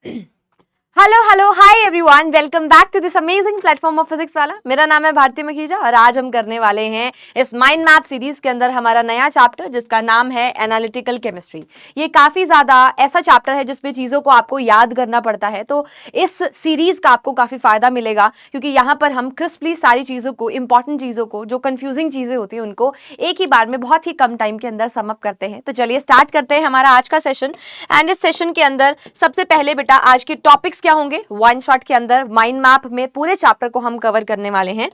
Hello hello hi everyone, welcome back to this amazing platform of physics Wallah. मेरा नाम है भारती मखीजा और आज हम करने वाले हैं इस माइंड मैप सीरीज के अंदर हमारा नया चैप्टर जिसका नाम है एनालिटिकल केमिस्ट्री। ये काफी ज्यादा ऐसा चैप्टर है जिसमें चीजों को आपको याद करना पड़ता है, तो इस सीरीज का आपको काफी फायदा मिलेगा क्योंकि यहाँ पर हम क्रिस्पली सारी चीजों को, इंपॉर्टेंट चीजों को, जो कंफ्यूजिंग चीजें होती हैं उनको एक ही बार में बहुत ही कम टाइम के अंदर समअप करते हैं। तो चलिए स्टार्ट करते हैं हमारा आज का सेशन। एंड इस सेशन के अंदर सबसे पहले बेटा आज के टॉपिक्स क्या होंगे, वन शॉट के अंदर माइंड मैप में पूरे चैप्टर को हम कवर करने वाले हैं।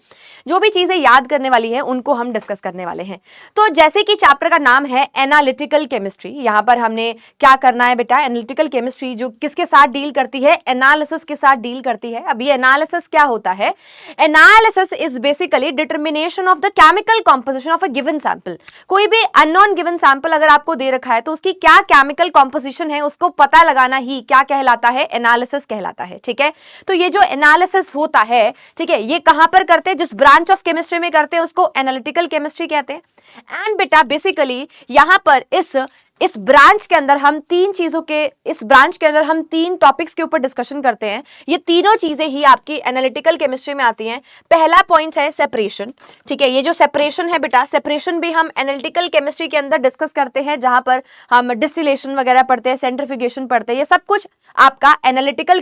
जो भी चीजें याद करने वाली हैं उनको हम डिस्कस करने वाले हैं। तो जैसे कि चैप्टर का नाम है एनालिटिकल केमिस्ट्री, यहां पर हमने क्या करना है बेटा, एनालिटिकल केमिस्ट्री जो किसके साथ डील करती है, एनालिसिस के साथ डील करती है। अब ये एनालिसिस क्या होता है? Analysis is basically determination of the chemical composition of a given sample. कोई भी अननोन गिवन सैंपल अगर आपको दे रखा है तो उसकी क्या केमिकल कॉम्पोजिशन है उसको पता लगाना ही क्या कहलाता है, एनालिसिस कहलाता है। ठीक है, तो ये जो एनालिसिस होता है, ठीक है, ये कहां पर करते हैं, जिस ब्रांच ऑफ केमिस्ट्री में करते हैं उसको एनालिटिकल केमिस्ट्री कहते हैं। एंड बेटा बेसिकली यहां पर इस ब्रांच के अंदर हम तीन टॉपिक्स के ऊपर डिस्कशन करते हैं। ये तीनों चीजें ही आपकी एनालिटिकल केमिस्ट्री में आती हैं। पहला पॉइंट है सेपरेशन। ठीक है, ये जो सेपरेशन है बेटा, सेपरेशन भी हम एनालिटिकल केमिस्ट्री के अंदर डिस्कस करते हैं, जहां पर हम डिस्टिलेशन वगैरह पढ़ते हैं, सेंट्रीफ्यूगेशन पढ़ते हैं। ये सब कुछ आपका एनालिटिकल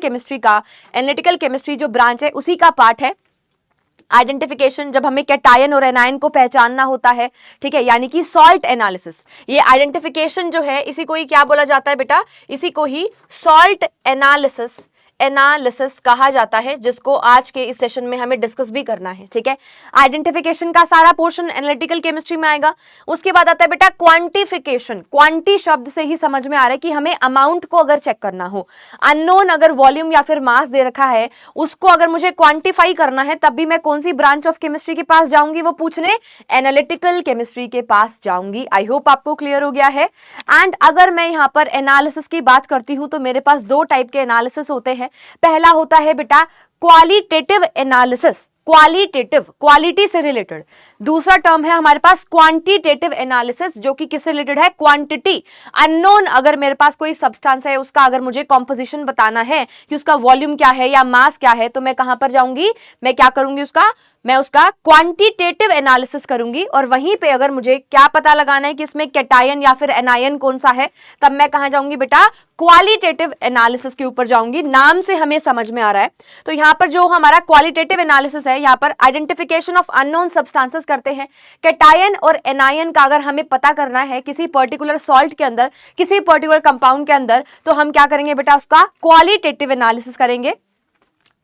केमिस्ट्री जो ब्रांच है उसी का पार्ट है। आइडेंटिफिकेशन, जब हमें कैटायन और एनायन को पहचानना होता है, ठीक है, यानी कि सॉल्ट एनालिसिस। ये आइडेंटिफिकेशन जो है इसी को ही क्या बोला जाता है बेटा, इसी को ही सॉल्ट एनालिसिस कहा जाता है, जिसको आज के इस सेशन में हमें डिस्कस भी करना है। ठीक है, आइडेंटिफिकेशन का सारा पोर्शन एनालिटिकल केमिस्ट्री में आएगा। उसके बाद आता है बेटा क्वांटिफिकेशन। क्वांटी शब्द से ही समझ में आ रहा है कि हमें अमाउंट को अगर चेक करना हो, अननोन अगर वॉल्यूम या फिर मास दे रखा है उसको अगर मुझे क्वांटिफाई करना है तब भी मैं कौन सी ब्रांच ऑफ केमिस्ट्री के पास जाऊंगी, वो पूछने एनालिटिकल केमिस्ट्री के पास जाऊंगी। आई होप आपको क्लियर हो गया है। एंड अगर मैं यहां पर एनालिसिस की बात करती हूं तो मेरे पास दो टाइप के एनालिसिस होते हैं। पहला होता है बेटा क्वालिटेटिव एनालिसिस, क्वालिटेटिव, क्वालिटी से रिलेटेड। दूसरा टर्म है हमारे पास क्वांटिटेटिव एनालिसिस, जो कि किससे रिलेटेड है, क्वांटिटी। अननोन अगर मेरे पास कोई सब्सटेंस है, उसका अगर मुझे कॉम्पोजिशन बताना है कि उसका वॉल्यूम क्या है या मास क्या है, तो मैं कहां पर जाऊंगी, मैं क्या करूंगी, मैं उसका क्वांटिटेटिव एनालिसिस करूंगी। और वहीं पे अगर मुझे क्या पता लगाना है कि इसमें कैटायन या फिर एनायन कौन सा है, तब मैं कहां जाऊंगी बेटा, क्वालिटेटिव एनालिसिस के ऊपर जाऊंगी। नाम से हमें समझ में आ रहा है। तो यहां पर जो हमारा क्वालिटेटिव एनालिसिस है, यहां पर आइडेंटिफिकेशन ऑफ अननोन सब्सटेंसेस करते हैं। कैटायन और एनायन का अगर हमें पता करना है किसी पर्टिकुलर सॉल्ट के अंदर, किसी पर्टिकुलर कंपाउंड के अंदर, तो हम क्या करेंगे बेटा, उसका क्वालिटेटिव एनालिसिस करेंगे।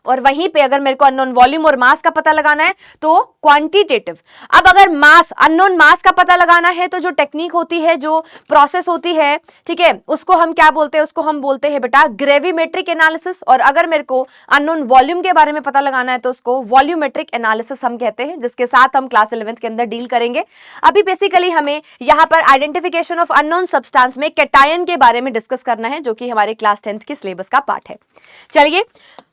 और वहीं पे अगर मेरे को अननोन वॉल्यूम और मास का पता लगाना है तो क्वांटिटेटिव। अब अगर मास, अननोन मास का पता लगाना है तो जो टेक्निक होती है, जो प्रोसेस होती है, ठीक है, उसको हम क्या बोलते हैं, उसको हम बोलते हैं बेटा ग्रेविमेट्रिक एनालिसिस। और अगर मेरे को अननोन वॉल्यूम के बारे में पता लगाना है तो उसको वॉल्यूमेट्रिक एनालिसिस हम कहते हैं, जिसके साथ हम क्लास 11th के अंदर डील करेंगे। अभी बेसिकली हमें यहाँ पर आइडेंटिफिकेशन ऑफ अननोन सब्सटेंस में कैटायन के बारे में डिस्कस करना है, जो कि हमारे क्लास 10th की सिलेबस का पार्ट है। चलिए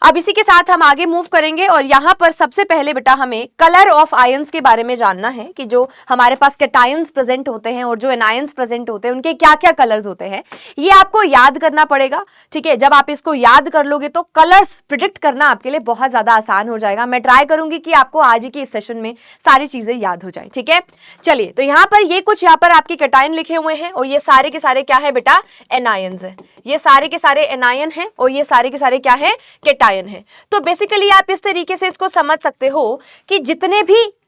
अब इसी के साथ हम आगे मूव करेंगे और यहां पर सबसे पहले बेटा हमें कलर ऑफ आयंस के बारे में जानना है कि जो हमारे पास कैटायंस प्रेजेंट होते हैं और जो एनायंस प्रेजेंट होते हैं उनके क्या क्या कलर्स होते हैं, ये आपको याद करना पड़ेगा। ठीक है, जब आप इसको याद कर लोगे तो कलर्स प्रिडिक्ट करना आपके लिए बहुत ज्यादा आसान हो जाएगा। मैं ट्राई करूंगी कि आपको आज की इस सेशन में सारी चीजें याद हो जाए। ठीक है, चलिए तो यहाँ पर ये कुछ यहाँ पर आपके कैटायन लिखे हुए हैं और ये सारे के सारे क्या है बेटा, एनायंस है। ये सारे के सारे एनायन है और ये सारे के सारे क्या है, कैटायन है। तो बेसिकली आप इस तरीके से इसको समझ सकते हो कि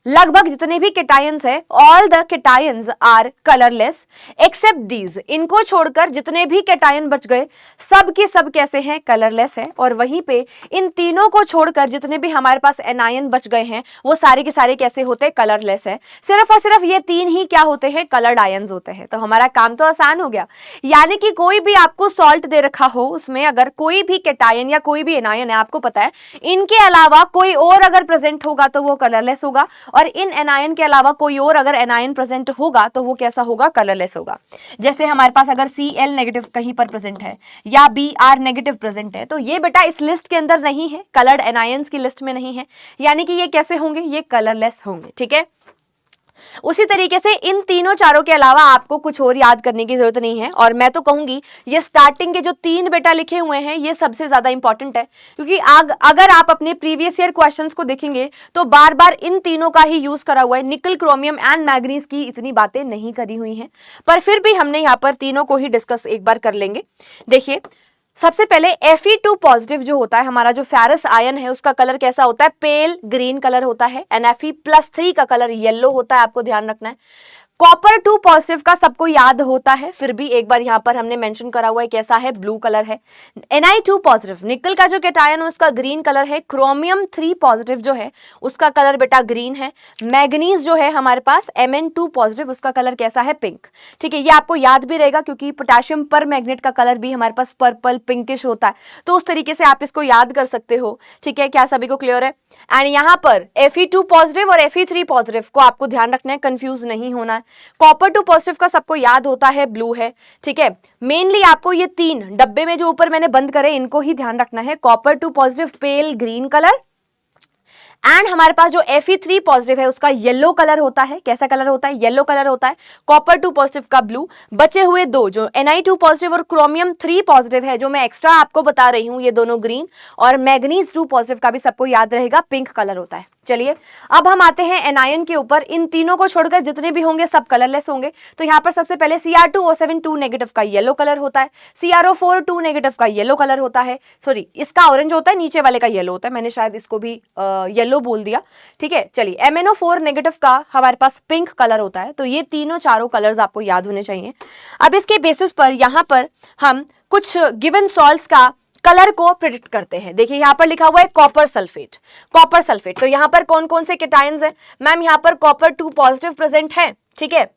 लगभग जितने भी कैटायंस है, all the cations are colourless except these. इनको छोड़कर जितने भी कैटायन बच गए सब के सब कैसे हैं, कलरलेस है। और वहीं पे इन तीनों को छोड़कर जितने भी हमारे पास एनायन बच गए हैं वो सारे के सारे कैसे होते हैं, कलरलेस है। सिर्फ और सिर्फ ये तीन ही क्या होते हैं, कलर्ड आयंस होते हैं। तो हमारा काम तो आसान हो गया। यानी कि कोई भी आपको सॉल्ट दे रखा हो, उसमें अगर कोई भी कैटायन या कोई भी एनायन है, आपको पता है इनके अलावा कोई और अगर प्रेजेंट होगा तो वो कलरलेस होगा, और इन एनायन के अलावा कोई और अगर एनायन प्रेजेंट होगा तो वो कैसा होगा, कलरलेस होगा। जैसे हमारे पास अगर Cl नेगेटिव कहीं पर प्रेजेंट है या Br नेगेटिव प्रेजेंट है तो ये बेटा इस लिस्ट के अंदर नहीं है, कलर्ड एनायंस की लिस्ट में नहीं है, यानी कि ये कैसे होंगे, ये कलरलेस होंगे। ठीक है, उसी तरीके से इन तीनों चारों के अलावा आपको कुछ और याद करने की जरूरत नहीं है, और मैं तो कहूंगी ये स्टार्टिंग के जो 3 बेटा लिखे हुए हैं ये सबसे ज्यादा इंपॉर्टेंट है, क्योंकि अगर आप अपने प्रीवियस ईयर क्वेश्चंस को देखेंगे तो बार बार इन तीनों का ही यूज करा हुआ है, निकल, क्रोमियम एंड मैग्नीज की इतनी बातें नहीं करी हुई हैं, पर फिर भी हमने यहाँ पर तीनों को ही डिस्कस एक बार कर लेंगे। देखिए सबसे पहले Fe2 पॉजिटिव जो होता है हमारा, जो फेरस आयन है उसका कलर कैसा होता है, पेल ग्रीन कलर होता है, एंड Fe+3 का कलर येलो होता है, आपको ध्यान रखना है। कॉपर 2 पॉजिटिव का सबको याद होता है, फिर भी एक बार यहां पर हमने मेंशन करा हुआ है कैसा है, ब्लू कलर है। Ni2 पॉजिटिव, निकल का जो कैटायन है उसका ग्रीन कलर है। क्रोमियम 3 पॉजिटिव जो है उसका कलर बेटा ग्रीन है। मैग्नीज जो है हमारे पास Mn2 पॉजिटिव, उसका कलर कैसा है, पिंक। ठीक है, ये आपको याद भी रहेगा क्योंकि पोटेशियम पर मैग्नेट का कलर भी हमारे पास पर्पल पिंकिश होता है, तो उस तरीके से आप इसको याद कर सकते हो। ठीक है, क्या सभी को क्लियर है? एंड यहाँ पर Fe2 पॉजिटिव और Fe3 पॉजिटिव को आपको ध्यान रखना है, कंफ्यूज नहीं होना है। कॉपर 2 पॉजिटिव का सबको याद होता है, ब्लू है। ठीक है, मेनली आपको ये 3 डब्बे में जो ऊपर मैंने बंद करे इनको ही ध्यान रखना है। Copper 2 positive pale green colour, and हमारे पास जो Fe3 पॉजिटिव है उसका येलो कलर होता है। कैसा कलर होता है, येलो कलर होता है। कॉपर 2 पॉजिटिव का ब्लू। बचे हुए 2 जो Ni2 पॉजिटिव और क्रोमियम 3 पॉजिटिव है जो मैं एक्स्ट्रा आपको बता रही हूं, ये दोनों ग्रीन, और मैग्नीज 2 पॉजिटिव का भी सबको याद रहेगा, पिंक कलर होता है। चलिए अब हम आते हैं एनायन के ऊपर। इन तीनों को छोड़कर जितने भी होंगे सब कलरलेस होंगे। तो यहाँ पर सबसे पहले Cr2O7 2 नेगेटिव का येलो कलर होता है, CrO4 2 नेगेटिव का येलो कलर होता है, सॉरी इसका ऑरेंज होता है, नीचे वाले का येलो होता है, मैंने शायद इसको भी येलो बोल दिया। ठीक है, चलिए MnO4 नेगेटिव का हमारे पास पिंक कलर होता है। तो ये तीनों चारों कलर्स आपको याद होने चाहिए। अब इसके बेसिस पर यहाँ पर हम कुछ गिवन सॉल्ट्स का कलर को प्रेडिक्ट करते हैं। देखिए यहाँ पर लिखा हुआ है कॉपर सल्फेट, कॉपर सल्फेट। तो यहाँ पर कौन कौन से केटायंस हैं मैम? यहाँ पर कॉपर 2 पॉजिटिव प्रेजेंट है, ठीक है,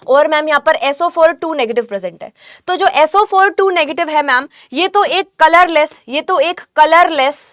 और मैम यहाँ पर SO4 2 नेगेटिव प्रेजेंट है। तो जो SO4 2 नेगेटिव है मैम, ये तो एक कलरलेस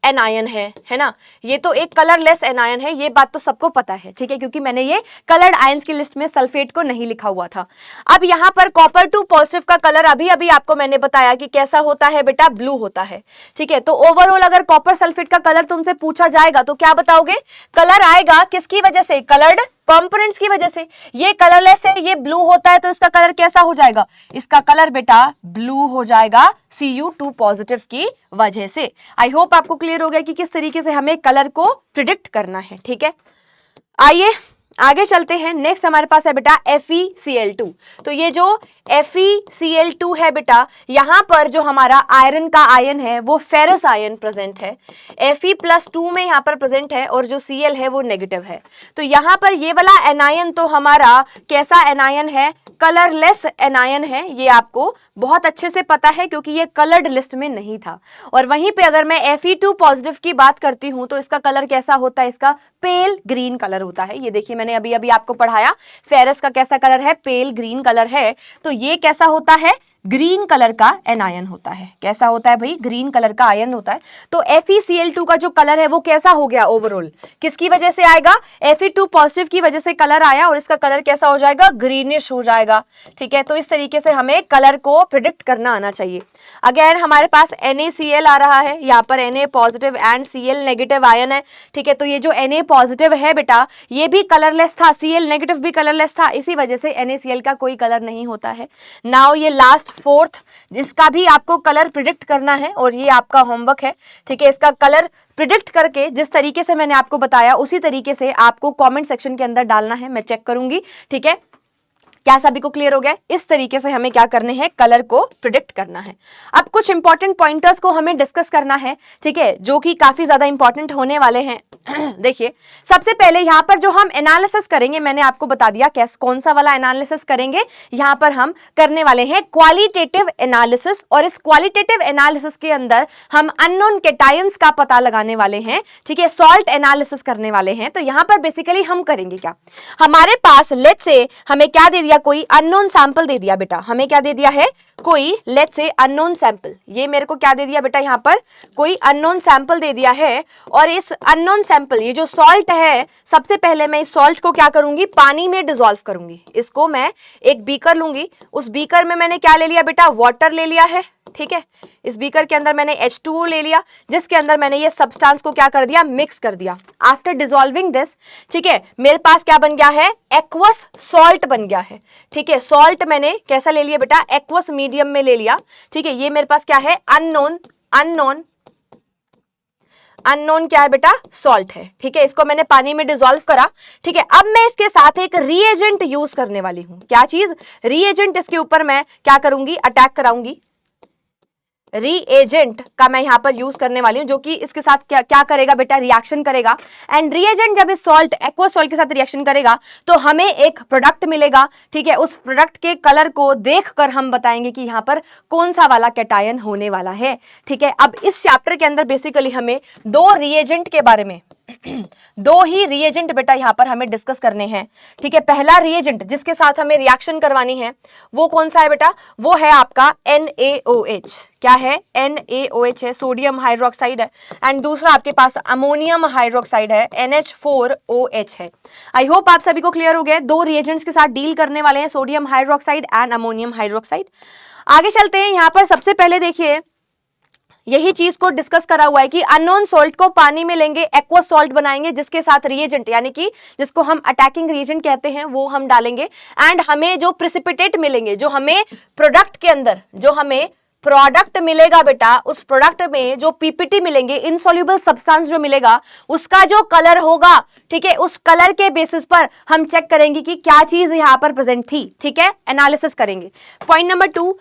एनायन है ना, ये तो एक कलरलेस एनायन है, ये बात तो सबको पता है। ठीक है, क्योंकि मैंने ये कलर्ड आयंस की लिस्ट में सल्फेट को नहीं लिखा हुआ था। अब यहाँ पर कॉपर 2 पॉजिटिव का कलर अभी अभी आपको मैंने बताया कि कैसा होता है बेटा, ब्लू होता है। ठीक है, तो ओवरऑल अगर कॉपर सल्फेट का कलर तुमसे पूछा जाएगा तो क्या बताओगे? कलर आएगा किसकी वजह से? कलर्ड कंपोनेंट्स की वजह से। ये कलरलेस है, ये ब्लू होता है, तो इसका कलर कैसा हो जाएगा? इसका कलर बेटा ब्लू हो जाएगा Cu2 पॉजिटिव की वजह से। आई होप आपको क्लियर हो गया कि किस तरीके से हमें कलर को प्रिडिक्ट करना है। ठीक है, आइए आगे चलते हैं। नेक्स्ट हमारे पास है बेटा FeCl2। तो ये जो FeCl2 है बेटा, यहां पर जो हमारा आयरन का आयन है वो फेरस आयन प्रेजेंट है। Fe+2 में यहां पर प्रेजेंट है और जो Cl है वो नेगेटिव है। तो यहां पर ये वाला एनायन तो हमारा कैसा एनायन है? कलरलेस एनायन है। ये आपको बहुत अच्छे से पता है क्योंकि ये कलर्ड लिस्ट में नहीं था। और वहीं पे अगर मैं Fe2 पॉजिटिव की बात करती हूं तो इसका कलर कैसा होता है? इसका पेल ग्रीन कलर होता है। ये देखिए मैंने अभी अभी आपको पढ़ाया, फेरस का कैसा कलर है? पेल ग्रीन कलर है। तो ये कैसा होता है? ग्रीन कलर का एनायन होता है। कैसा होता है भाई? ग्रीन कलर का आयन होता है। तो FeCl2 का जो कलर है वो कैसा हो गया ओवरऑल? किसकी वजह से आएगा? Fe2 पॉजिटिव की वजह से कलर आया और इसका कलर कैसा हो जाएगा? ग्रीनिश हो जाएगा। ठीक है, तो इस तरीके से हमें कलर को प्रिडिक्ट करना आना चाहिए। अगेन हमारे पास NaCl आ रहा है, यहाँ पर Na positive and Cl negative ion है। ठीक है, तो ये जो Na पॉजिटिव है बेटा ये भी कलरलेस था, Cl नेगेटिव भी कलरलेस था, इसी वजह से NaCl का कोई कलर नहीं होता है। नाउ ये लास्ट फोर्थ, जिसका भी आपको कलर प्रिडिक्ट करना है और ये आपका होमवर्क है। ठीक है, इसका कलर प्रिडिक्ट करके जिस तरीके से मैंने आपको बताया उसी तरीके से आपको कमेंट सेक्शन के अंदर डालना है, मैं चेक करूंगी। ठीक है, क्या सभी को क्लियर हो गया? इस तरीके से हमें क्या करने हैं? कलर को प्रिडिक्ट करना है। अब कुछ इंपॉर्टेंट पॉइंटर्स को हमें डिस्कस करना है, ठीक है, जो कि काफी ज्यादा इंपॉर्टेंट होने वाले हैं। देखिए सबसे पहले यहाँ पर जो हम एनालिसिस करेंगे, मैंने आपको बता दिया कैसे, कौन सा वाला एनालिसिस करेंगे। यहाँ पर हम करने वाले हैं क्वालिटेटिव एनालिसिस, और इस क्वालिटेटिव एनालिसिस के अंदर हम अननोन कैटायंस का पता लगाने वाले हैं। ठीक है, सॉल्ट एनालिसिस करने वाले हैं। तो यहाँ पर बेसिकली हम करेंगे क्या, हमारे पास लेट्स से हमें क्या दे दिया, कोई अननोन सैंपल दे दिया बेटा, हमें क्या दे दिया है? कोई लेट्स से अननोन सैंपल, ये मेरे को क्या दे दिया बेटा, यहाँ पर कोई अननोन सैंपल दे दिया है, और इस अननोन सैंपल, ये जो सॉल्ट है, सबसे पहले मैं इस सॉल्ट को क्या करूंगी, पानी में डिसॉल्व करूंगी। इसको मैं एक बीकर लूंगी, उस बीकर में मैंने क्या ले लिया बेटा, वाटर ले लिया है, ठीक है। इस बीकर के अंदर मैंने H2O ले लिया, जिसके अंदर मैंने ये सब्सटेंस को क्या कर दिया, मिक्स कर दिया। आफ्टर डिसॉल्विंग दिस, ठीक है, मेरे पास क्या बन गया है, एक्वस सॉल्ट बन गया है, ठीक है। सॉल्ट मैंने कैसा ले लिया बेटा, एक्वस मीडियम में ले लिया, ठीक है। ये मेरे पास क्या है, अननोन अननोन अननोन क्या है बेटा, सॉल्ट है, ठीक है। इसको मैंने पानी में डिसॉल्व करा, ठीक है। अब मैं इसके साथ एक रीएजेंट यूज करने वाली हूं। क्या चीज, रीएजेंट, इसके ऊपर मैं क्या करूंगी, अटैक कराऊंगी। रीएजेंट का मैं यहां पर यूज करने वाली हूं, जो कि इसके साथ क्या क्या करेगा बेटा, रिएक्शन करेगा। एंड रीएजेंट जब इस सॉल्ट, एक्वस सॉल्ट के साथ रिएक्शन करेगा तो हमें एक प्रोडक्ट मिलेगा, ठीक है। उस प्रोडक्ट के कलर को देखकर हम बताएंगे कि यहां पर कौन सा वाला कैटायन होने वाला है, ठीक है। अब इस चैप्टर के अंदर बेसिकली हमें दो रीएजेंट के बारे में दो ही रिएजेंट बेटा यहां पर हमें डिस्कस करने हैं, ठीक है। पहला रिएजेंट जिसके साथ हमें रिएक्शन करवानी है वो कौन सा है बेटा, वो है आपका NaOH। क्या है, NaOH है, सोडियम हाइड्रोक्साइड है। एंड दूसरा आपके पास अमोनियम हाइड्रोक्साइड है, NH4OH है। आई होप आप सभी को क्लियर हो गया। दो रिएजेंट्स के साथ डील करने वाले हैं, sodium hydroxide and ammonium hydroxide. आगे चलते हैं, यहां पर सबसे पहले देखिए यही चीज को डिस्कस करा हुआ है कि अननोन सॉल्ट को पानी में लेंगे, एक्वस सॉल्ट बनाएंगे, जिसके साथ रिएजेंट यानी कि जिसको हम अटैकिंग रिएजेंट कहते हैं वो हम डालेंगे। एंड हमें जो प्रेसिपिटेट मिलेंगे, जो हमें प्रोडक्ट के अंदर जो हमें प्रोडक्ट मिलेगा बेटा, उस प्रोडक्ट में जो पीपीटी मिलेंगे, इनसॉल्युबल सब्सटेंस जो मिलेगा, उसका जो कलर होगा, ठीक है, उस कलर के बेसिस पर हम चेक करेंगे कि क्या चीज यहां पर प्रेजेंट थी, ठीक है। एनालिसिस करेंगे। पॉइंट नंबर 2,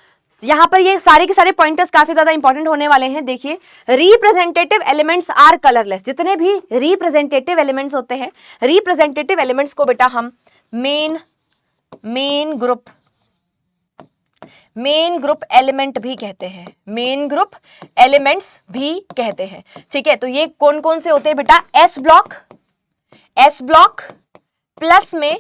यहां पर ये सारे के सारे पॉइंटर्स काफी ज्यादा इंपॉर्टेंट होने वाले हैं। देखिए, रिप्रेजेंटेटिव एलिमेंट्स आर कलरलेस। जितने भी रिप्रेजेंटेटिव एलिमेंट्स होते हैं, रिप्रेजेंटेटिव एलिमेंट्स को बेटा हम मेन ग्रुप एलिमेंट भी कहते हैं, मेन ग्रुप एलिमेंट्स भी कहते हैं, ठीक है। तो ये कौन कौन से होते हैं बेटा, एस ब्लॉक प्लस में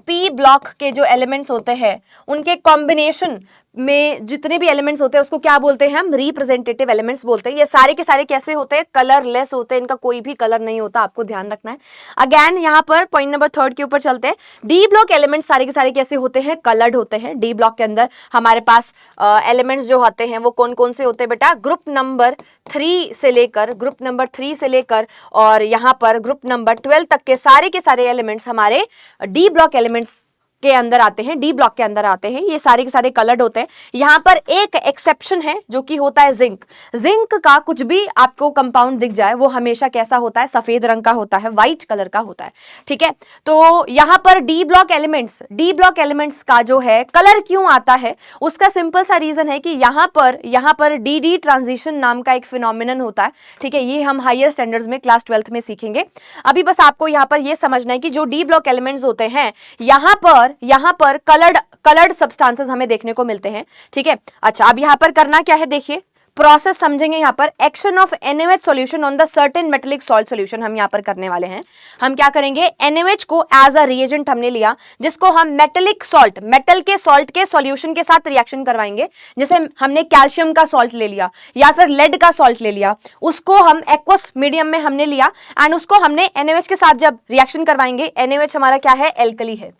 पी ब्लॉक के जो एलिमेंट्स होते हैं उनके कॉम्बिनेशन में जितने भी एलिमेंट्स होते हैं उसको क्या बोलते हैं हम, रिप्रेजेंटेटिव एलिमेंट्स बोलते हैं। ये सारे के सारे कैसे होते हैं, कलरलेस होते हैं, इनका कोई भी कलर नहीं होता, आपको ध्यान रखना है। अगेन यहाँ पर पॉइंट नंबर 3 के ऊपर चलते हैं। डी ब्लॉक एलिमेंट्स सारे के सारे कैसे होते हैं, कलर्ड होते हैं। डी ब्लॉक के अंदर हमारे पास एलिमेंट्स जो होते हैं वो कौन कौन से होते हैं बेटा, ग्रुप नंबर 3 से लेकर और यहाँ पर ग्रुप नंबर 12 तक के सारे एलिमेंट्स हमारे डी ब्लॉक एलिमेंट्स के अंदर आते हैं, डी ब्लॉक के अंदर आते हैं। ये सारे के सारे कलर्ड होते हैं। यहां पर एक एक्सेप्शन है जो कि होता है जिंक का कुछ भी आपको कंपाउंड दिख जाए वो हमेशा कैसा होता है, सफेद रंग का होता है, व्हाइट कलर का होता है, ठीक है। तो यहां पर डी ब्लॉक एलिमेंट्स का जो है कलर क्यों आता है, उसका सिंपल सा रीजन है कि यहां पर डी ट्रांजिशन नाम का एक फिनोमिनन होता है, ठीक है। ये हम हायर स्टैंडर्ड्स में क्लास 12th में सीखेंगे। अभी बस आपको यहां पर यह समझना है कि जो डी ब्लॉक एलिमेंट्स होते हैं यहां पर कलर्ड सब्सटेंसेस हमें देखने को मिलते हैं, ठीक है। अच्छा, अब यहां पर करना क्या है, देखिए प्रोसेस समझेंगे। यहां पर action of NaOH solution on the certain metallic salt solution हम यहां पर करने वाले हैं। हम क्या करेंगे, NaOH को एज अ रिएजेंट हमने लिया, जिसको हम मेटेलिक सॉल्ट, मेटल के सॉल्ट के सॉल्यूशन के साथ रिएक्शन करवाएंगे। जैसे हमने कैल्शियम का सॉल्ट ले लिया या फिर लेड का सॉल्ट ले लिया, उसको हम एक्वस मीडियम में हमने लिया एंड उसको हमने NaOH के साथ जब रिएक्शन करवाएंगे, NaOH हमारा क्या है, एल्कली है।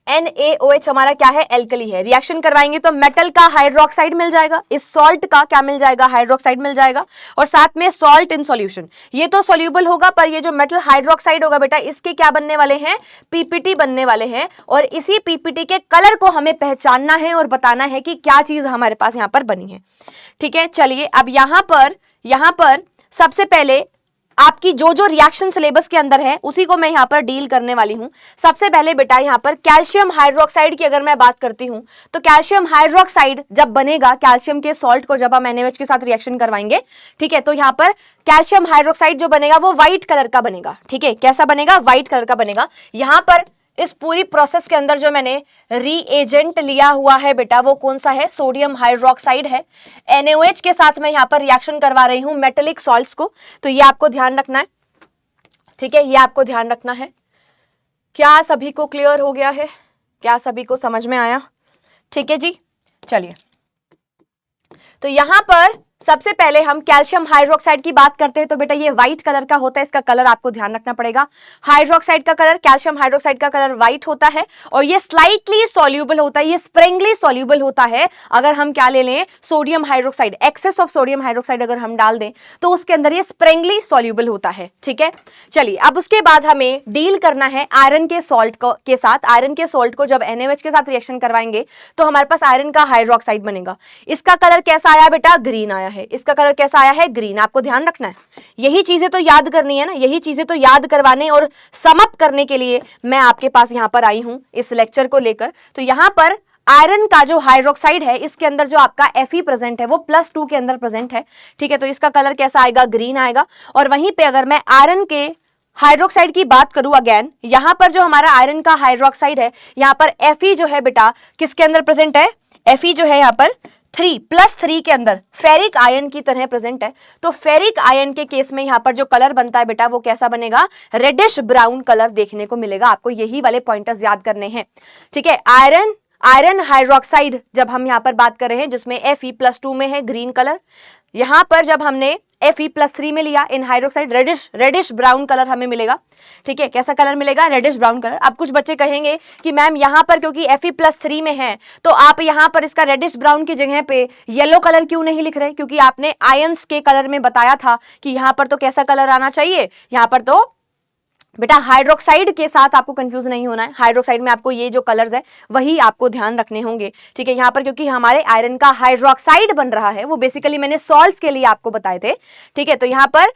NaOH हमारा क्या है, एल्कली है। रिएक्शन करवाएंगे तो मेटल का हाइड्रोक्साइड मिल जाएगा, इस सॉल्ट का क्या मिल जाएगा, हाइड्रोक्साइड मिल जाएगा, और साथ में सॉल्ट इन सॉल्यूशन। ये तो सॉल्यूबल होगा, पर ये जो मेटल हाइड्रोक्साइड होगा बेटा, इसके क्या बनने वाले हैं, पीपीटी बनने वाले हैं। और इसी पीपीटी के कलर को हमें पहचानना है और बताना है कि क्या चीज हमारे पास यहां पर बनी है, ठीक है। चलिए, अब यहां पर सबसे पहले आपकी जो रिएक्शन सिलेबस के अंदर है उसी को मैं यहां पर डील करने वाली हूं। सबसे पहले बेटा यहां पर कैल्शियम हाइड्रोक्साइड की अगर मैं बात करती हूं तो कैल्शियम हाइड्रोक्साइड जब बनेगा, कैल्शियम के सॉल्ट को जब हम NaOH के साथ रिएक्शन करवाएंगे, ठीक है, तो यहां पर कैल्शियम हाइड्रोक्साइड जो बनेगा वो व्हाइट कलर का बनेगा, ठीक है। कैसा बनेगा, व्हाइट कलर का बनेगा। यहां पर इस पूरी प्रोसेस के अंदर जो मैंने रीएजेंट लिया हुआ है बेटा वो कौन सा है, सोडियम हाइड्रोक्साइड है। NaOH के साथ मैं यहां पर रिएक्शन करवा रही हूं मेटेलिक सॉल्ट्स को, तो ये आपको ध्यान रखना है, ठीक है, ये आपको ध्यान रखना है। क्या सभी को क्लियर हो गया है, क्या सभी को समझ में आया, ठीक है जी, चलिए तो यहां पर सबसे पहले हम कैल्शियम हाइड्रोक्साइड की बात करते हैं। तो बेटा ये व्हाइट कलर का होता है, इसका कलर आपको ध्यान रखना पड़ेगा। हाइड्रोक्साइड का कलर, कैल्शियम हाइड्रोक्साइड का कलर व्हाइट होता है और ये स्लाइटली सॉल्यूबल होता है, ये स्प्रिंगली सॉल्यूबल होता है। अगर हम क्या ले लें, sodium hydroxide, excess of sodium hydroxide अगर हम डाल दें तो उसके अंदर ये स्प्रिंगली सॉल्यूबल होता है। ठीक है, चलिए अब उसके बाद हमें डील करना है आयरन के सॉल्ट के साथ। आयरन के सॉल्ट को जब NaOH के साथ रिएक्शन करवाएंगे तो हमारे पास आयरन का हाइड्रोक्साइड बनेगा। इसका कलर कैसा आया बेटा, ग्रीन आया है। इसका कलर कैसा आया है, ग्रीन। आपको ध्यान रखना है, यही चीजें तो याद करनी है ना, यही चीजें तो याद करवाने और समअप करने के लिए मैं आपके पास यहां पर आई हूं इस लेक्चर को लेकर। तो यहां पर आयरन का जो हाइड्रोक्साइड है इसके अंदर जो आपका Fe प्रेजेंट है वो +2 के अंदर प्रेजेंट है। ठीक है, तो इसका कलर कैसा आएगा, ग्रीन आएगा। और वहीं पे अगर मैं आयरन के हाइड्रोक्साइड की बात करूं अगेन, यहां पर जो हमारा आयरन का हाइड्रोक्साइड है यहां पर Fe जो है बेटा किसके अंदर प्रेजेंट है, Fe जो है यहां पर 3+3 के अंदर फेरिक आयन की तरह प्रेजेंट है। तो फेरिक आयन के केस में यहां पर जो कलर बनता है बेटा वो कैसा बनेगा, रेडिश ब्राउन कलर देखने को मिलेगा। आपको यही वाले पॉइंटर्स याद करने हैं। ठीक है, आयरन हाइड्रोक्साइड जब हम यहां पर बात कर रहे हैं जिसमें Fe+2 में है ग्रीन कलर, यहां पर जब हमने Fe+3 में लिया इन हाइड्रोक्साइड, रेडिश ब्राउन कलर हमें मिलेगा। ठीक है, कैसा कलर मिलेगा, रेडिश ब्राउन कलर। अब कुछ बच्चे कहेंगे कि मैम यहां पर क्योंकि Fe+3 में है तो आप यहां पर इसका रेडिश ब्राउन की जगह पे येलो कलर क्यों नहीं लिख रहे, क्योंकि आपने आयंस के कलर में बताया था कि यहां पर तो कैसा कलर आना चाहिए, यहां पर तो बेटा हाइड्रोक्साइड के साथ आपको कंफ्यूज नहीं होना है। हाइड्रोक्साइड में आपको ये जो कलर्स है वही आपको ध्यान रखने होंगे। ठीक है, यहां पर क्योंकि हमारे आयरन का हाइड्रोक्साइड बन रहा है, वो बेसिकली मैंने सॉल्ट्स के लिए आपको बताए थे। ठीक है, तो यहां पर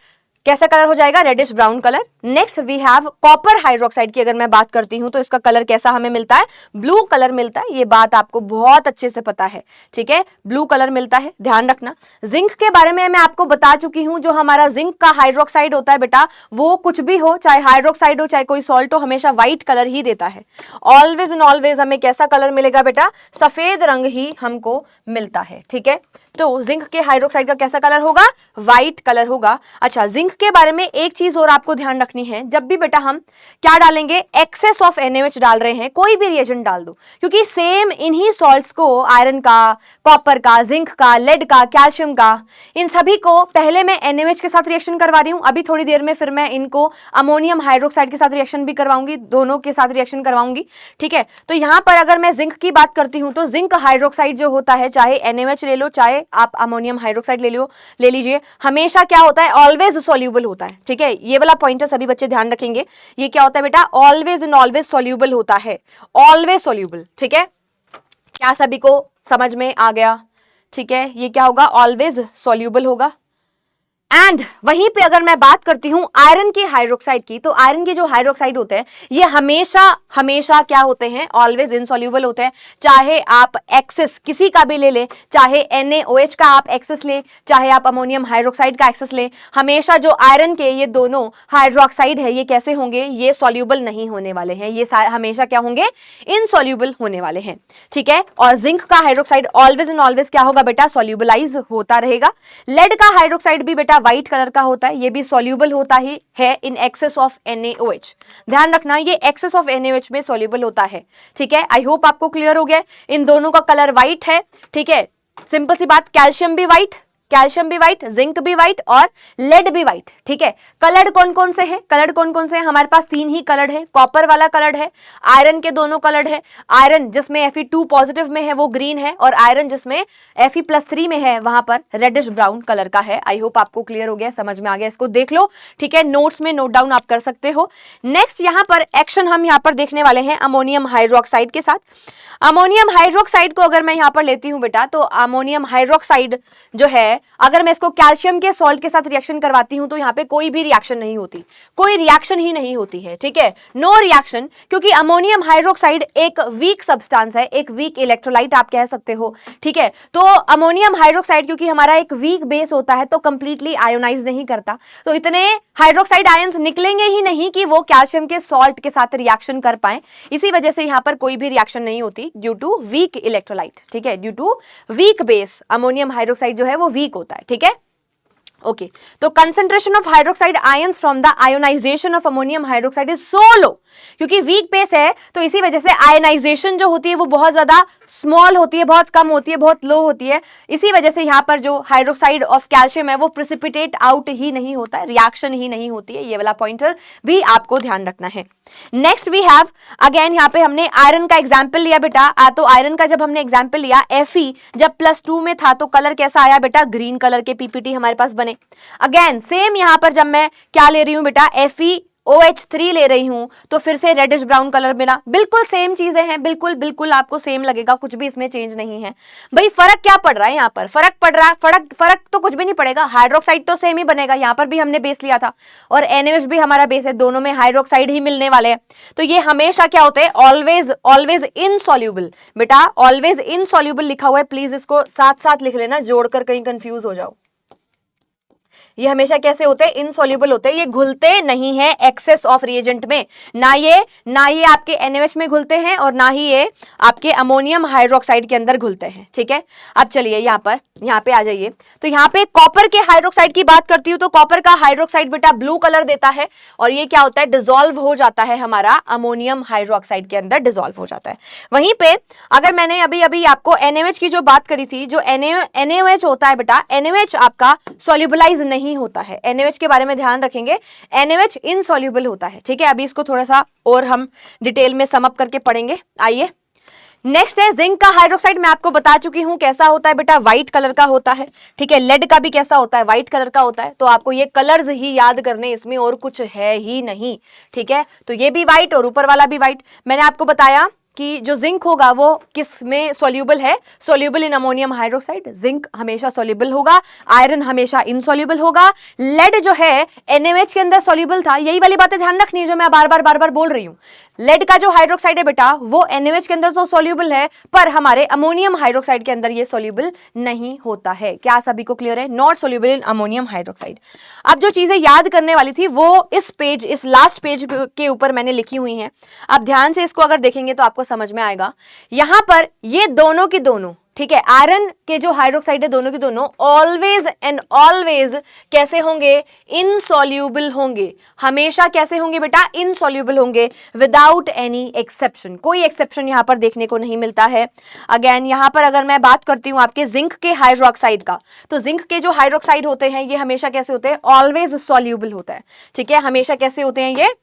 कैसा कलर हो जाएगा, reddish brown colour. Next we have copper hydroxide की अगर मैं बात करती हूं तो इसका कलर कैसा हमें मिलता है, ब्लू कलर मिलता है। ये बात आपको बहुत अच्छे से पता है। ठीक है, ब्लू कलर मिलता है, ध्यान रखना। जिंक के बारे में मैं आपको बता चुकी हूं, जो हमारा जिंक का हाइड्रोक्साइड होता है बेटा वो कुछ भी हो, चाहे हाइड्रोक्साइड हो चाहे कोई सॉल्ट हो, हमेशा व्हाइट कलर ही देता है। ऑलवेज एंड ऑलवेज हमें कैसा कलर मिलेगा बेटा, सफेद रंग ही हमको मिलता है। ठीक है, तो जिंक के हाइड्रोक्साइड का कैसा कलर होगा, व्हाइट कलर होगा। अच्छा, जिंक के बारे में एक चीज और आपको ध्यान रखनी है, जब भी बेटा हम क्या डालेंगे, एक्सेस ऑफ NaOH डाल रहे हैं, कोई भी रिएजेंट डाल दो, क्योंकि सेम इन्हीं सॉल्ट्स को आयरन का, कॉपर का, जिंक का, लेड का, कैल्शियम का, इन सभी को पहले मैं NaOH के साथ रिएक्शन करवा रही हूं, अभी थोड़ी देर में फिर मैं इनको अमोनियम हाइड्रोक्साइड के साथ रिएक्शन भी करवाऊंगी, दोनों के साथ रिएक्शन करवाऊंगी। ठीक है, तो यहां पर अगर मैं जिंक की बात करती हूं तो जिंक हाइड्रोक्साइड जो होता है, चाहे NaOH ले लो चाहे आप अमोनियम हाइड्रोक्साइड ले लीजिए, हमेशा क्या होता है, ऑलवेज सॉल्यूबल होता है। ठीक है, ये वाला पॉइंटर सभी बच्चे ध्यान रखेंगे, ये क्या होता है बेटा, ऑलवेज एंड ऑलवेज सॉल्यूबल होता है, ऑलवेज सॉल्यूबल। ठीक है, क्या सभी को समझ में आ गया। ठीक है, ये क्या होगा, ऑलवेज सॉल्यूबल होगा। एंड वहीं पे अगर मैं बात करती हूं आयरन के हाइड्रोक्साइड की, तो आयरन के जो हाइड्रोक्साइड होते हैं ये हमेशा क्या होते हैं, ऑलवेज इनसॉल्यूबल होते हैं। चाहे आप एक्सेस किसी का भी ले लें, चाहे NaOH का आप एक्सेस ले, चाहे आप अमोनियम हाइड्रोक्साइड का एक्सेस ले, हमेशा जो आयरन के ये दोनों हाइड्रोक्साइड है ये कैसे होंगे, ये सॉल्यूबल नहीं होने वाले हैं, ये हमेशा क्या होंगे, इनसॉल्यूबल होने वाले हैं। ठीक है, और जिंक का हाइड्रोक्साइड ऑलवेज एंड ऑलवेज क्या होगा बेटा, सॉल्यूबलाइज होता रहेगा। लेड का हाइड्रोक्साइड भी बेटा व्हाइट कलर का होता है, ये भी सॉल्यूबल होता ही है इन एक्सेस ऑफ NaOH। ध्यान रखना, ये एक्सेस ऑफ NaOH में सॉल्यूबल होता है। ठीक है, आई होप आपको क्लियर हो गया। इन दोनों का कलर व्हाइट है। ठीक है, सिंपल सी बात, कैल्शियम भी व्हाइट, जिंक भी व्हाइट और लेड भी व्हाइट। ठीक है, कलर्ड कौन कौन से हैं, हमारे पास 3 ही कलर्ड है। कॉपर वाला कलर्ड है, आयरन के दोनों कलर्ड है। आयरन जिसमें Fe2 पॉजिटिव में है वो ग्रीन है, और आयरन जिसमें Fe+3 में है वहां पर रेडिश ब्राउन कलर का है। आई होप आपको क्लियर हो गया, समझ में आ गया, इसको देख लो। ठीक है, नोट्स में नोट डाउन आप कर सकते हो। नेक्स्ट यहां पर एक्शन हम यहां पर देखने वाले हैं अमोनियम हाइड्रोक्साइड के साथ। अमोनियम हाइड्रोक्साइड को अगर मैं यहां पर लेती हूं बेटा, तो अमोनियम हाइड्रोक्साइड जो है, अगर मैं इसको कैल्शियम के सॉल्ट के साथ रिएक्शन करवाती हूं तो यहां पे कोई भी रिएक्शन नहीं होती, कोई रिएक्शन ही नहीं होती है। ठीक है, नो रिएक्शन, क्योंकि अमोनियम हाइड्रोक्साइड एक वीक सब्सटेंस है, एक वीक इलेक्ट्रोलाइट आप कह सकते हो। ठीक है, तो अमोनियम हाइड्रोक्साइड क्योंकि हमारा एक वीक बेस होता है तो कंप्लीटली आयोनाइज नहीं करता, तो इतने हाइड्रोक्साइड आयंस निकलेंगे ही नहीं कि वो कैल्शियम के सॉल्ट के साथ रिएक्शन कर पाए। इसी वजह से यहां पर कोई भी रिएक्शन नहीं होती ड्यू टू वीक इलेक्ट्रोलाइट। ठीक है, due to weak base ammonium hydroxide जो है वो वीक होता है। ठीक है, ओके, तो concentration of hydroxide ions from the ionisation of ammonium hydroxide is so low क्योंकि वीक बेस है तो इसी वजह से आयनाइजेशन जो होती है वो बहुत ज्यादा स्मॉल होती है, बहुत कम होती है, बहुत लो होती है। इसी वजह से यहाँ पर जो हाइड्रोक्साइड ऑफ कैल्शियम है वो प्रिसिपिटेट आउट ही नहीं होता है, रिएक्शन ही नहीं होती है। ये वाला पॉइंटर भी आपको ध्यान रखना है। नेक्स्ट वी हैव अगेन, यहाँ पे हमने आयरन का एग्जाम्पल लिया बेटा। तो आयरन का जब हमने एग्जाम्पल लिया, Fe जब +2 में था तो कलर कैसा आया बेटा, ग्रीन कलर के पीपीटी हमारे पास बने। अगेन सेम यहाँ पर जब मैं क्या ले रही हूं बेटा, FeOH3 ले रही हूं तो फिर से रेडिश ब्राउन कलर मिला। बिल्कुल सेम चीजें हैं, बिल्कुल बिल्कुल आपको सेम लगेगा, कुछ भी इसमें चेंज नहीं है। भाई फर्क क्या पड़ रहा है यहाँ पर, फर्क पड़ रहा है, फर्क तो कुछ भी नहीं पड़ेगा, हाइड्रोक्साइड तो सेम ही बनेगा। यहाँ पर भी हमने बेस लिया था और NaOH भी हमारा बेस है, दोनों में हाइड्रोक्साइड ही मिलने वाले हैं। तो ये हमेशा क्या होते हैं, ऑलवेज इनसॉल्युबल बेटा, ऑलवेज इनसॉल्युबल लिखा हुआ है, प्लीज इसको साथ साथ लिख लेना, जोड़कर कहीं कंफ्यूज हो जाओ। ये हमेशा कैसे होते हैं, इनसॉल्युबल होते हैं, ये घुलते नहीं है एक्सेस ऑफ रिएजेंट में, ना ये आपके NaOH में घुलते हैं और ना ही ये आपके अमोनियम हाइड्रोक्साइड के अंदर घुलते हैं। ठीक है, अब चलिए यहाँ पे आ जाइए। तो यहाँ पे कॉपर के हाइड्रोक्साइड की बात करती हूँ तो कॉपर का हाइड्रोक्साइड बेटा ब्लू कलर देता है और ये क्या होता है, डिसॉल्व हो जाता है, हमारा अमोनियम हाइड्रोक्साइड के अंदर डिसॉल्व हो जाता है। वहीं पे अगर मैंने अभी आपको NaOH की जो बात करी थी, जो NaOH होता है बेटा, NaOH आपका सॉल्युबलाइज नहीं होता है। NaOH के बारे में ध्यान रखेंगे, NaOH इनसॉल्युबल होता है। ठीक है, अभी इसको थोड़ा सा और हम डिटेल में सम अप करके पढ़ेंगे। आइए नेक्स्ट है जिंक का हाइड्रोक्साइड। मैं आपको बता चुकी हूं कैसा होता है बेटा, व्हाइट कलर का होता है। ठीक है, लेड का भी कैसा होता है, व्हाइट कलर का होता है। तो आपको ये कलर्स ही याद करने, इसमें और कुछ है ही नहीं। ठीक है, तो ये भी व्हाइट और ऊपर वाला भी व्हाइट। मैंने आपको बताया कि जो जिंक होगा वो किस में सॉल्युबल है, soluble in ammonium hydroxide. Zinc हमेशा सॉल्युबल होगा, आयरन हमेशा इनसॉल्युबल होगा। लेड जो है NaOH के अंदर सॉल्युबल था। यही वाली बातें ध्यान रखनी है जो मैं बार बार बोल रही हूं। लेड का जो हाइड्रोक्साइड है बेटा वो NaOH के अंदर तो सॉल्युबल है, पर हमारे अमोनियम हाइड्रोक्साइड के अंदर ये सॉल्युबल नहीं होता है। क्या सभी को क्लियर है, not soluble in ammonium hydroxide. अब जो चीजें याद करने वाली थी वो इस लास्ट पेज के ऊपर मैंने लिखी हुई हैं। आप ध्यान से इसको अगर देखेंगे तो आपको समझ में आएगा। यहां पर ये दोनों की दोनों, ठीक है, आयरन के जो हाइड्रोक्साइड है दोनों की दोनों ऑलवेज एंड ऑलवेज कैसे होंगे, इनसॉल्युबल होंगे। हमेशा कैसे होंगे बेटा, इनसॉल्युबल होंगे, विदाउट एनी एक्सेप्शन। कोई एक्सेप्शन यहां पर देखने को नहीं मिलता है। अगेन यहां पर अगर मैं बात करती हूं आपके जिंक के हाइड्रोक्साइड का, तो जिंक के जो हाइड्रोक्साइड होते हैं ये हमेशा कैसे होते हैं, ऑलवेज सॉल्युबल होता है। ठीक है, हमेशा कैसे होते हैं, ये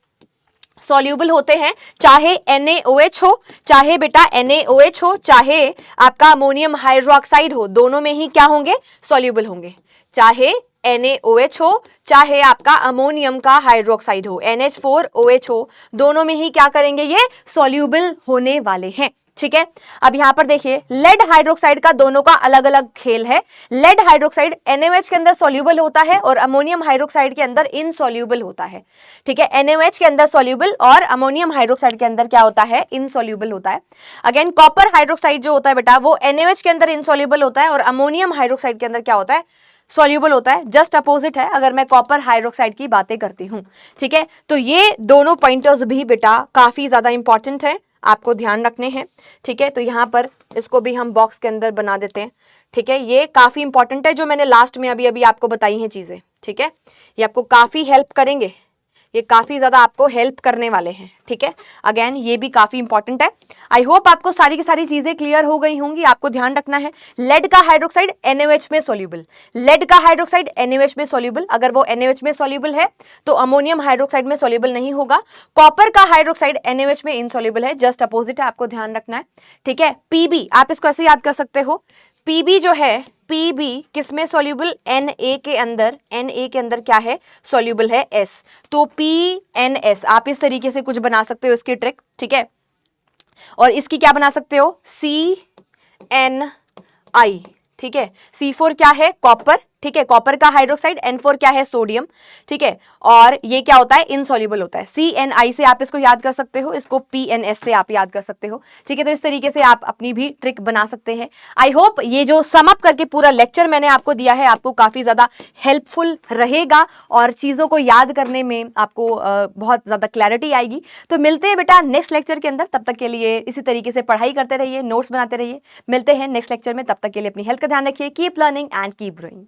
सॉल्युबल होते हैं। चाहे NaOH हो, चाहे बेटा NaOH हो, चाहे आपका अमोनियम हाइड्रोक्साइड हो, दोनों में ही क्या होंगे, सॉल्युबल होंगे। चाहे NaOH हो, चाहे आपका अमोनियम का हाइड्रोक्साइड हो, NH4OH हो, दोनों में ही क्या करेंगे, ये सॉल्युबल होने वाले हैं। ठीक है, अब यहां पर देखिए लेड हाइड्रोक्साइड का दोनों का अलग अलग खेल है। लेड हाइड्रोक्साइड NaOH के अंदर सॉल्युबल होता है और अमोनियम हाइड्रोक्साइड के अंदर इनसॉल्युबल होता है। ठीक है, NaOH के अंदर सॉल्युबल और अमोनियम हाइड्रोक्साइड के अंदर क्या होता है, इनसॉल्युबल होता है। अगेन कॉपर हाइड्रोक्साइड जो होता है बेटा वो NaOH के अंदर इनसॉल्युबल होता है और अमोनियम हाइड्रोक्साइड के अंदर क्या होता है, सॉल्युबल होता है। जस्ट अपोजिट है अगर मैं कॉपर हाइड्रोक्साइड की बातें करती हूं। ठीक है, तो ये दोनों पॉइंटर्स भी बेटा काफी ज्यादा इंपॉर्टेंट है, आपको ध्यान रखने हैं। ठीक है, तो यहाँ पर इसको भी हम बॉक्स के अंदर बना देते हैं। ठीक है, ये काफी इंपॉर्टेंट है जो मैंने लास्ट में अभी आपको बताई हैं चीजें। ठीक है, ये आपको काफी हेल्प करेंगे, ये काफी ज्यादा आपको हेल्प करने वाले हैं। ठीक है, अगेन ये भी काफी इंपॉर्टेंट है। आई होप आपको सारी की सारी चीजें क्लियर हो गई होंगी। आपको ध्यान रखना है लेड का हाइड्रोक्साइड NaOH में सॉल्युबल, लेड का हाइड्रोक्साइड NaOH में सॉल्युबल। अगर वो NaOH में सॉल्युबल है तो अमोनियम हाइड्रोक्साइड में सॉल्युबल नहीं होगा। कॉपर का हाइड्रोक्साइड NaOH में इनसॉल्युबल है, जस्ट अपोजिट है, आपको ध्यान रखना है। ठीक है, Pb आप इसको ऐसे याद कर सकते हो, Pb जो है, Pb किसमें सॉल्युबल, Na के अंदर, Na के अंदर क्या है, सॉल्युबल है S। तो PNS आप इस तरीके से कुछ बना सकते हो इसकी ट्रिक। ठीक है, और इसकी क्या बना सकते हो, CNI। ठीक है, C4 क्या है, कॉपर। ठीक है, कॉपर का हाइड्रोक्साइड, N4 क्या है, सोडियम। ठीक है, और ये क्या होता है, इनसॉल्युबल होता है। CNI से आप इसको याद कर सकते हो, इसको PNS से आप याद कर सकते हो। ठीक है, तो इस तरीके से आप अपनी भी ट्रिक बना सकते हैं। आई होप ये जो सम अप करके पूरा लेक्चर मैंने आपको दिया है आपको काफी ज्यादा हेल्पफुल रहेगा और चीजों को याद करने में आपको बहुत ज्यादा क्लैरिटी आएगी। तो मिलते हैं बेटा नेक्स्ट लेक्चर के अंदर, तब तक के लिए इसी तरीके से पढ़ाई करते रहिए, नोट्स बनाते रहिए। मिलते हैं नेक्स्ट लेक्चर में, तब तक के लिए अपनी हेल्थ का ध्यान रखिए। Keep learning and keep growing.